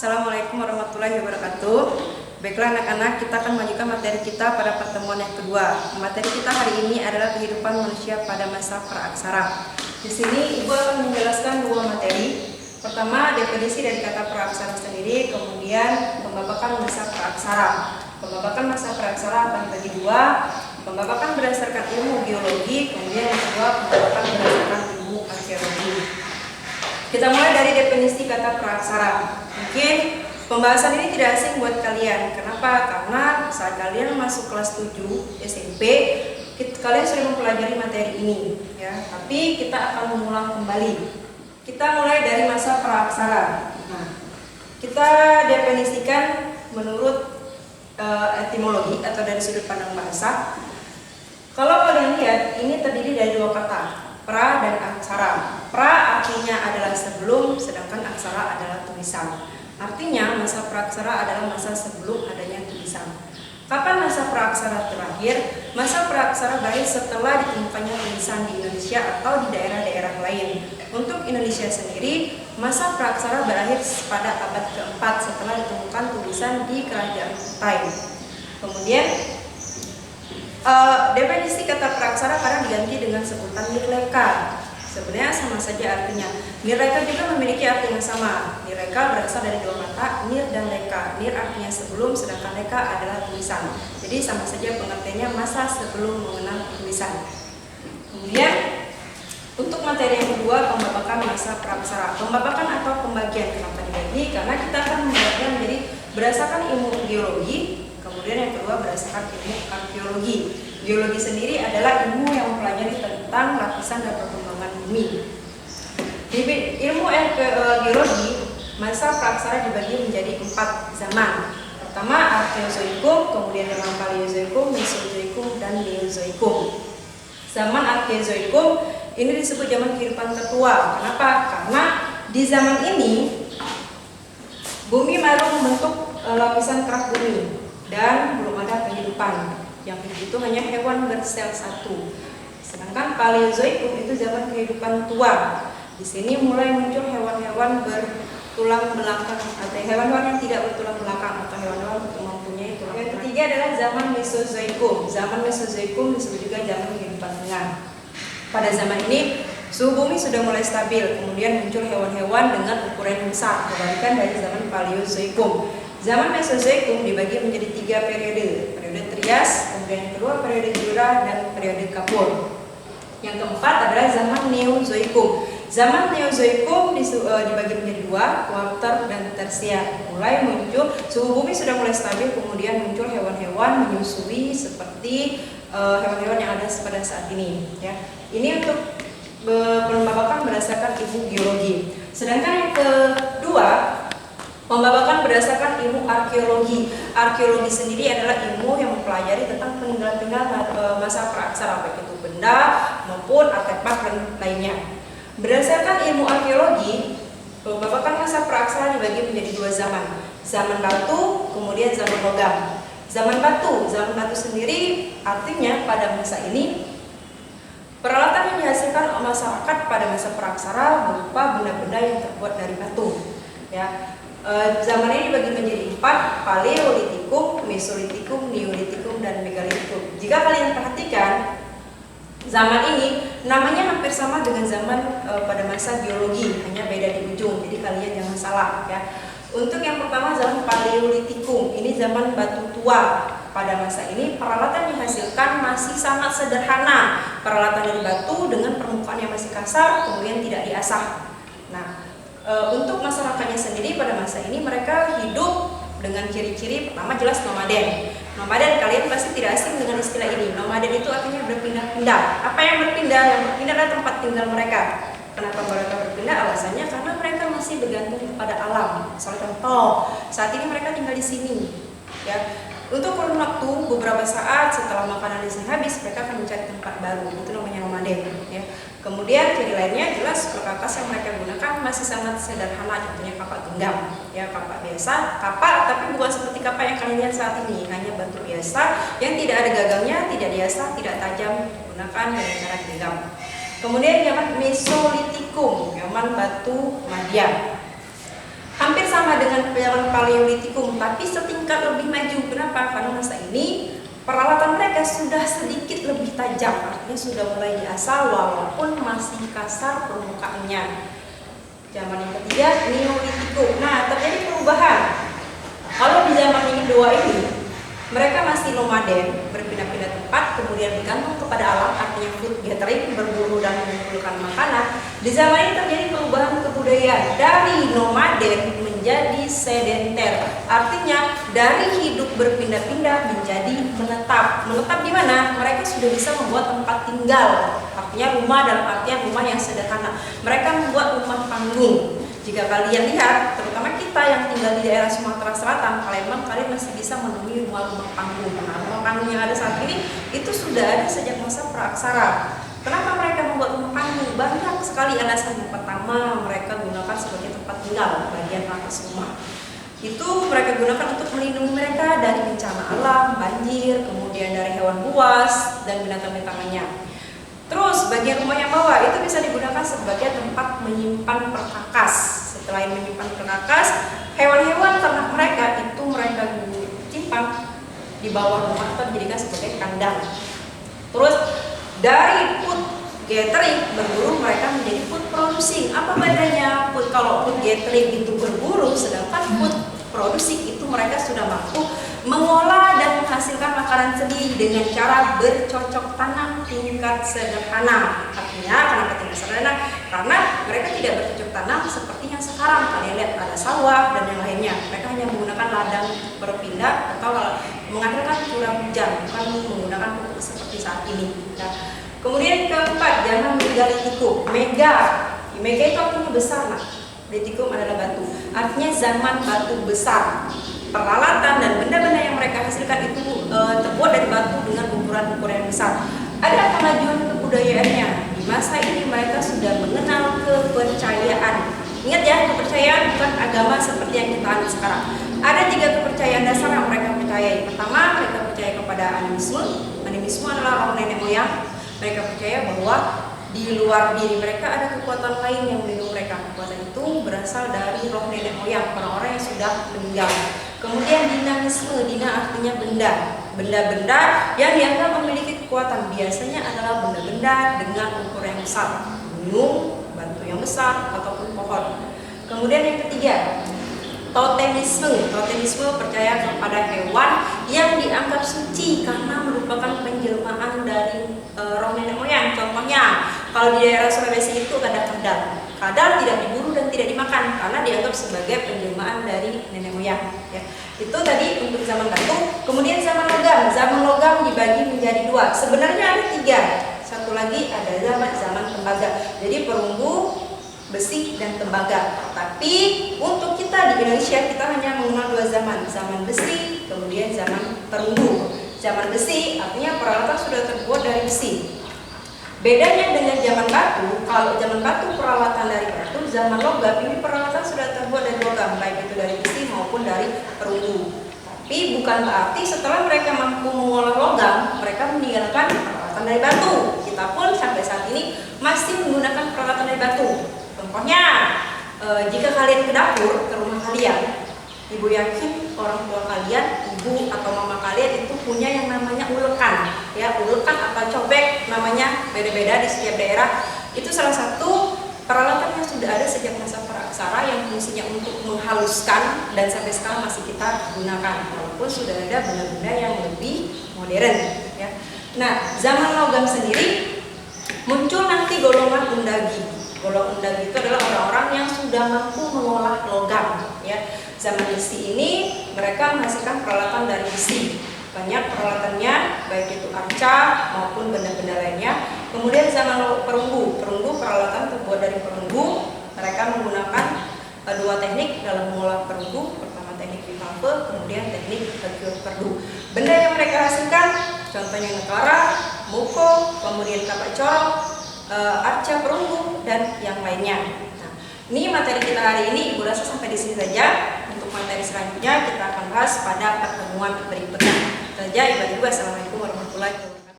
Assalamualaikum warahmatullahi wabarakatuh. Baiklah anak-anak, kita akan melanjutkan materi kita pada pertemuan yang kedua. Materi kita hari ini adalah kehidupan manusia pada masa praaksara. Di sini Ibu akan menjelaskan dua materi. Pertama, definisi dari kata praaksara sendiri, kemudian pembabakan masa praaksara. Pembabakan masa praaksara akan dibagi dua, pembabakan berdasarkan ilmu geologi, kemudian yang kedua pembabakan berdasarkan ilmu arkeologi. Kita mulai dari definisi kata praaksara. Mungkin pembahasan ini tidak asing buat kalian. Kenapa? Karena saat kalian masuk kelas 7 SMP, kalian sudah mempelajari materi ini, ya. Tapi kita akan mengulang kembali. Kita mulai dari masa praaksara. Nah, kita definisikan menurut etimologi atau dari sudut pandang bahasa. Kalau kalian lihat, ini terdiri dari dua kata, pra dan aksara. Pra artinya adalah sebelum, sedangkan aksara adalah tulisan. Artinya masa praaksara adalah masa sebelum adanya tulisan. Kapan masa praaksara terakhir? Masa praaksara berakhir setelah ditemukannya tulisan di Indonesia atau di daerah-daerah lain. Untuk Indonesia sendiri, masa praaksara berakhir pada abad keempat setelah ditemukan tulisan di Kerajaan Kutai. Kemudian definisi kata praaksara kadang diganti dengan sebutan nirleka. Sebenarnya sama saja artinya. Nirleka juga memiliki arti yang sama. Nirleka berasal dari dua kata, nir dan leka. Nir artinya sebelum, sedangkan leka adalah tulisan. Jadi sama saja pengertiannya masa sebelum mengenal tulisan. Kemudian untuk materi yang kedua, pembabakan masa praaksara. Pembabakan atau pembagian, kenapa dibagi? Karena kita akan membagikan menjadi berdasarkan ilmu geologi. Kemudian yang kedua berdasarkan ilmu arkeologi. Geologi sendiri adalah ilmu yang mempelajari tentang lapisan dan perkembangan bumi. Di ilmu geologi, masa praaksara dibagi menjadi 4 zaman. Pertama, Arkeozoikum, kemudian zaman Paleozoikum, Mesozoikum, dan Neozoikum. Zaman Arkeozoikum ini disebut zaman kehidupan tertua. Kenapa? Karena di zaman ini bumi baru membentuk lapisan kerak bumi dan belum ada kehidupan. Yang itu hanya hewan bersel satu. Sedangkan Paleozoikum itu zaman kehidupan tua. Di sini mulai muncul hewan-hewan bertulang belakang atau hewan-hewan yang tidak bertulang belakang atau hewan-hewan yang mempunyai tulang. Yang ketiga adalah zaman Mesozoikum. Zaman Mesozoikum disebut juga zaman kehidupan tengah. Pada zaman ini suhu bumi sudah mulai stabil, kemudian muncul hewan-hewan dengan ukuran besar, kebalikan dari zaman Paleozoikum. Zaman Mesozoikum dibagi menjadi 3 periode. Periode Trias, kemudian yang kedua periode Jura, dan periode Kapur. Yang keempat adalah zaman Neozoikum. Zaman Neozoikum dibagi menjadi 2, Kuarter dan Tersier. Mulai muncul, suhu bumi sudah mulai stabil, kemudian muncul hewan-hewan menyusui seperti hewan-hewan yang ada pada saat ini. Ya. Ini untuk pembabakan berdasarkan ilmu geologi. Sedangkan yang kedua, pembabakan berdasarkan ilmu arkeologi. Arkeologi sendiri adalah ilmu yang mempelajari tentang peninggalan-peninggalan masa praaksara, baik itu benda maupun artefak dan lainnya. Berdasarkan ilmu arkeologi, pembabakan masa praaksara dibagi menjadi 2 zaman. Zaman batu, kemudian zaman logam. Zaman batu sendiri artinya pada masa ini peralatan yang dihasilkan oleh masyarakat pada masa praaksara berupa benda-benda yang terbuat dari batu. Ya. Zaman ini dibagi menjadi 4, Paleolitikum, Mesolitikum, Neolitikum, dan Megalitikum. Jika kalian perhatikan, zaman ini namanya hampir sama dengan zaman pada masa geologi, hanya beda di ujung, jadi kalian jangan salah ya. Untuk yang pertama zaman Paleolitikum, ini zaman batu tua. Pada masa ini peralatan yang dihasilkan masih sangat sederhana, peralatan dari batu dengan permukaan yang masih kasar, kemudian tidak diasah. Nah, untuk masyarakatnya sendiri pada masa ini mereka hidup dengan ciri-ciri pertama jelas nomaden. Nomaden kalian pasti tidak asing dengan istilah ini. Nomaden itu artinya berpindah-pindah. Apa yang berpindah? Yang berpindah adalah tempat tinggal mereka. Kenapa mereka berpindah? Alasannya karena mereka masih bergantung kepada alam. Misalnya contoh, saat ini mereka tinggal di sini. Ya. Untuk kurun waktu beberapa saat setelah makanan di sini habis, mereka akan mencari tempat baru. Itu namanya nomaden. Ya. Kemudian ciri lainnya jelas perkakas yang mereka gunakan masih sangat sederhana, contohnya kapak genggam, ya kapak biasa, kapak tapi bukan seperti kapak yang kalian lihat saat ini, hanya batu biasa yang tidak ada gagangnya, tidak diasah, tidak tajam, gunakan dengan cara genggam. Kemudian zaman Mesolitikum, zaman batu madya. Hampir sama sama dengan zaman Paleolitikum, tapi setingkat lebih maju. Kenapa? Karena masa ini peralatan mereka sudah sedikit lebih tajam, artinya sudah mulai diasah walaupun masih kasar permukaannya. Zaman yang ketiga, Neolitikum. Nah, terjadi perubahan. Kalau di zaman ini dua ini, mereka masih nomaden, berpindah-pindah tempat, kemudian bergantung kepada alam, artinya food gathering, berburu dan mengumpulkan makanan. Di zaman ini terjadi perubahan kebudayaan dari nomaden menjadi sedenter, artinya dari hidup berpindah-pindah menjadi menetap. Menetap di mana? Mereka sudah bisa membuat tempat tinggal, artinya rumah dalam artian rumah yang sederhana. Mereka membuat rumah panggung. Jika kalian lihat, terutama kita yang tinggal di daerah Sumatera Selatan, Palembang, kalian masih bisa menemui rumah-rumah panggung. Nah, rumah panggung yang ada saat ini itu sudah ada sejak masa praaksara. Kenapa mereka membuat rumah panggung? Banyak sekali alasan. Yang pertama, mereka gunakan sebagai tempat tinggal bagian atas rumah. Itu mereka gunakan untuk melindungi mereka dari bencana alam, banjir, kemudian dari hewan buas dan binatang-binatang lainnya. Terus bagian rumah yang bawah itu bisa digunakan sebagai tempat menyimpan perkakas. Setelah menyimpan perkakas, hewan-hewan ternak mereka itu mereka simpan di bawah rumah atau dijadikan sebagai kandang. Terus dari food gathering berburu mereka menjadi food producing. Apa bedanya? Kalau food gathering itu berburu, sedangkan food producing itu mereka sudah mampu mengolah dan menghasilkan makanan sendiri dengan cara bercocok tanam tingkat sederhana. Artinya kenapa tingkat sederhana? Karena mereka tidak bercocok tanam seperti yang sekarang. Kalian lihat ada sawah dan yang lainnya. Mereka hanya menggunakan ladang berpindah atau mengandalkan curah hujan, bukan menggunakan pupuk seperti saat ini. Nah, kemudian keempat, zaman megalitikum. Mega itu artinya besar, nah. Litikum adalah batu. Artinya zaman batu besar. Peralatan dan benda-benda yang mereka hasilkan itu terbuat dari batu dengan ukuran-ukuran yang besar. Ada kemajuan kebudayaannya. Di masa ini mereka sudah mengenal kepercayaan. Ingat ya, kepercayaan bukan agama seperti yang kita anut sekarang. Ada 3 kepercayaan dasar yang mereka percayai. Pertama, mereka percaya kepada animisme. Animisme adalah roh nenek moyang. Mereka percaya bahwa di luar diri mereka ada kekuatan lain yang melindungi mereka. Kekuatan itu berasal dari roh nenek moyang, orang-orang yang sudah meninggal. Kemudian dinamisme, dina artinya benda. Benda-benda yang dianggap memiliki kekuatan biasanya adalah benda-benda dengan ukuran yang besar, gunung, batu yang besar, ataupun pohon. Kemudian yang ketiga, totemisme. Totemisme percaya kepada hewan yang dianggap suci karena merupakan penjelmaan dari roh nenek moyang. Contohnya, kalau di daerah Sulawesi itu ada kadal. Kadal tidak diburu dan tidak dimakan karena dianggap sebagai penjelmaan dari nenek moyang. Ya. Itu tadi untuk zaman batu. Kemudian zaman logam. Zaman logam dibagi menjadi 2. Sebenarnya ada 3. Satu lagi ada zaman tembaga. Jadi perunggu, besi, dan tembaga. Tapi untuk kita di Indonesia kita hanya mengenal 2 zaman. Zaman besi, kemudian zaman perunggu. Zaman besi artinya peralatan sudah terbuat dari besi. Bedanya dengan zaman batu, kalau zaman batu peralatan dari batu, zaman logam ini peralatan sudah terbuat dari logam, baik itu dari besi maupun dari perunggu. Tapi bukan berarti setelah mereka mampu mengolah logam, mereka meninggalkan peralatan dari batu. Kita pun sampai saat ini masih menggunakan peralatan dari batu. Contohnya, jika kalian ke dapur, ke rumah kalian, ibu yakin orang tua kalian, ibu atau mama kalian itu punya yang namanya ulekan, ya ulekan atau cobek, namanya beda-beda di setiap daerah. Itu salah satu peralatan yang sudah ada sejak masa praaksara yang fungsinya untuk menghaluskan dan sampai sekarang masih kita gunakan, walaupun sudah ada benda-benda yang lebih modern. Ya. Nah, zaman logam sendiri muncul nanti golongan undagi. Golongan undagi itu adalah orang-orang yang sudah mampu mengolah logam. Ya. Zaman besi ini mereka menghasilkan peralatan dari besi. Banyak peralatannya, baik itu arca maupun benda-benda lainnya. Kemudian zaman perunggu. Perunggu peralatan terbuat dari perunggu. Mereka menggunakan 2 teknik dalam mengolah perunggu. Pertama teknik revolve, kemudian teknik perdu. Benda yang mereka hasilkan contohnya negara, muko, kemudian kapak corok, arca perunggu, dan yang lainnya. Ini materi kita hari ini, Ibu rasa sampai di sini saja. Untuk materi selanjutnya kita akan bahas pada pertemuan berikutnya. Saja, Ibu. Assalamualaikum warahmatullahi wabarakatuh.